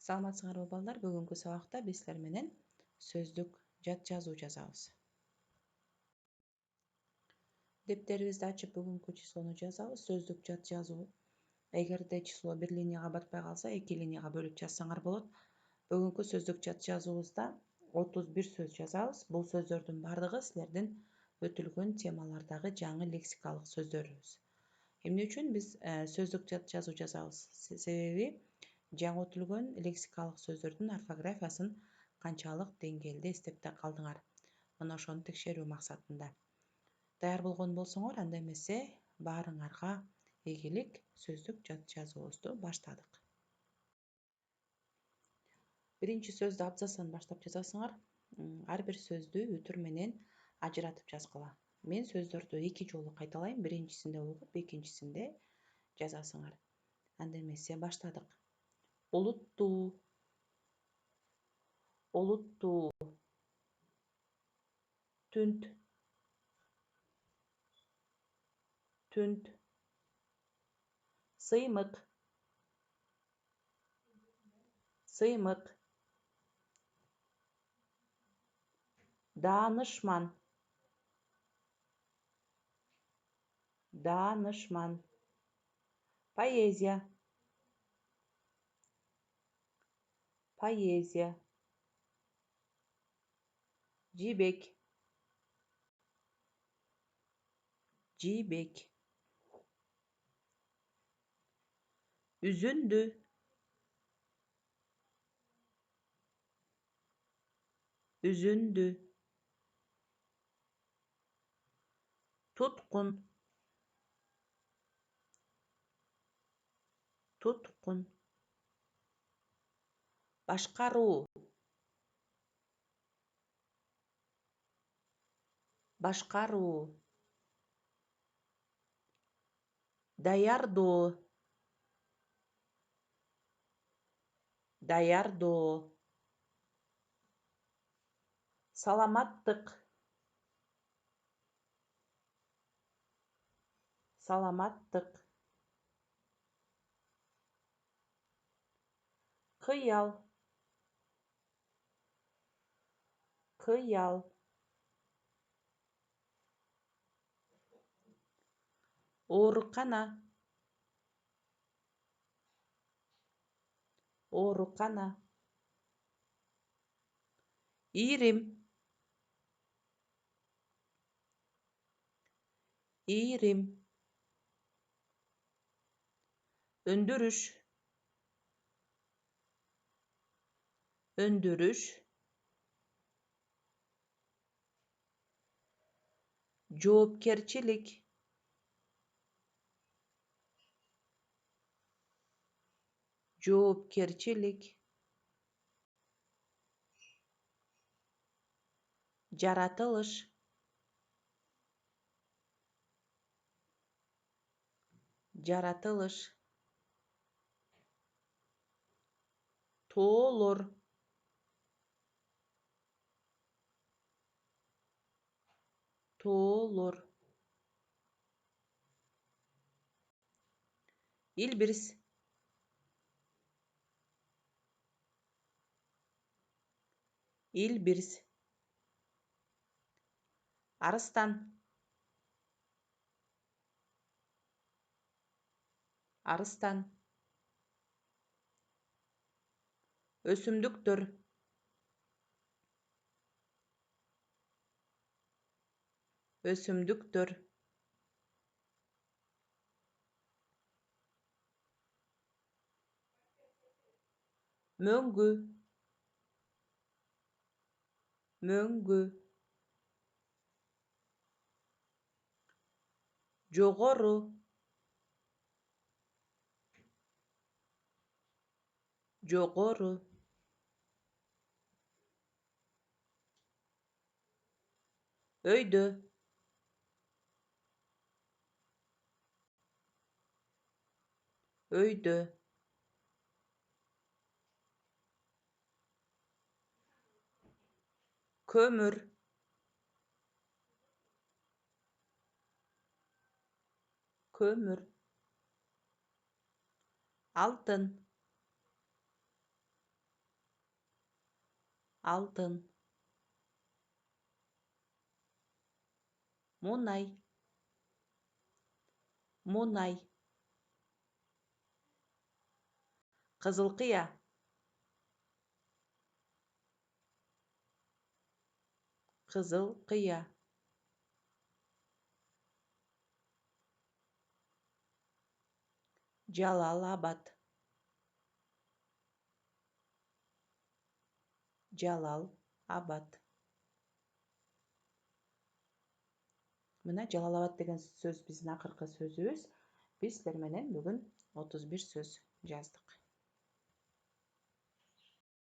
Саламатсыңарбы балдар? Бүгүнкү сабакта биз силер менен сөздүк жат жазуу жазабыз. Дептерибизди ачып бүгүнкү числону жазабыз. Сөздүк жат жазуу. Эгерде число бир линияга батпай калса, 2 линияга бөлүп жазсаңар болот. Бүгүнкү сөздүк жат жазуубузда 31 сөз жазабыз. Бул сөздөрдүн бардыгы силердин өтүлгөн темалардагы жаңы лексикалык сөздөрүбүз. Эмне үчүн биз сөздүк жат жазуу жазабыз? Себеби жаңы өтүлгөн лексикалык сөздөрдүн орфографиясын канчалык деңгээлде эстепте калдыңар. Мына ошону текшерүү максатында. Даяр болгон болсоңор, анда эмесе баарыңарга ийгилик, сөздүк жат жазуубузду баштадык. Биринчи сөздү абзацтан баштап жазасыңар. Ар бир сөздү үтүр менен ажыратып жазгыла. Мен сөздөрдү 2 жолу кайталайм. Биринчисинде угуп, экинчисинде жазасыңар. Анда эмесе баштадык. Олуттуу, олуттуу. Түнт, түнт. Сыймык, сыймык. Даанышман, даанышман. Поэзия, поэзия. Жибек, жибек. Үзүндү, үзүндү. Туткун, туткун. Башкаруу, башкаруу. Даярдоо, даярдоо. Саламаттык, саламаттык. Кыял, кыял. Оорукана, оорукана. Ийрим, ийрим. Өндүрүш, өндүрүш. Жоопкерчилик, жоопкерчилик. Жаратылыш, жаратылыш. Тоолор, тоолор. Илбирс, илбирс. Арыстан, арыстан. Өсүмдүктөр, өсүмдүктөр. Мөңгү, мөңгү. Жогору, жогору. Өйдө, өйдө. Көмүр, көмүр. Алтын, алтын, мунай, мунай, кызылкыя, кызылкыя, Жалал Абад, Жалал Абад. Мына Жалал Абад деген сөз биздин акыркы сөзүбүз. Биз силер менен бүгүн 31 сөз жаздык.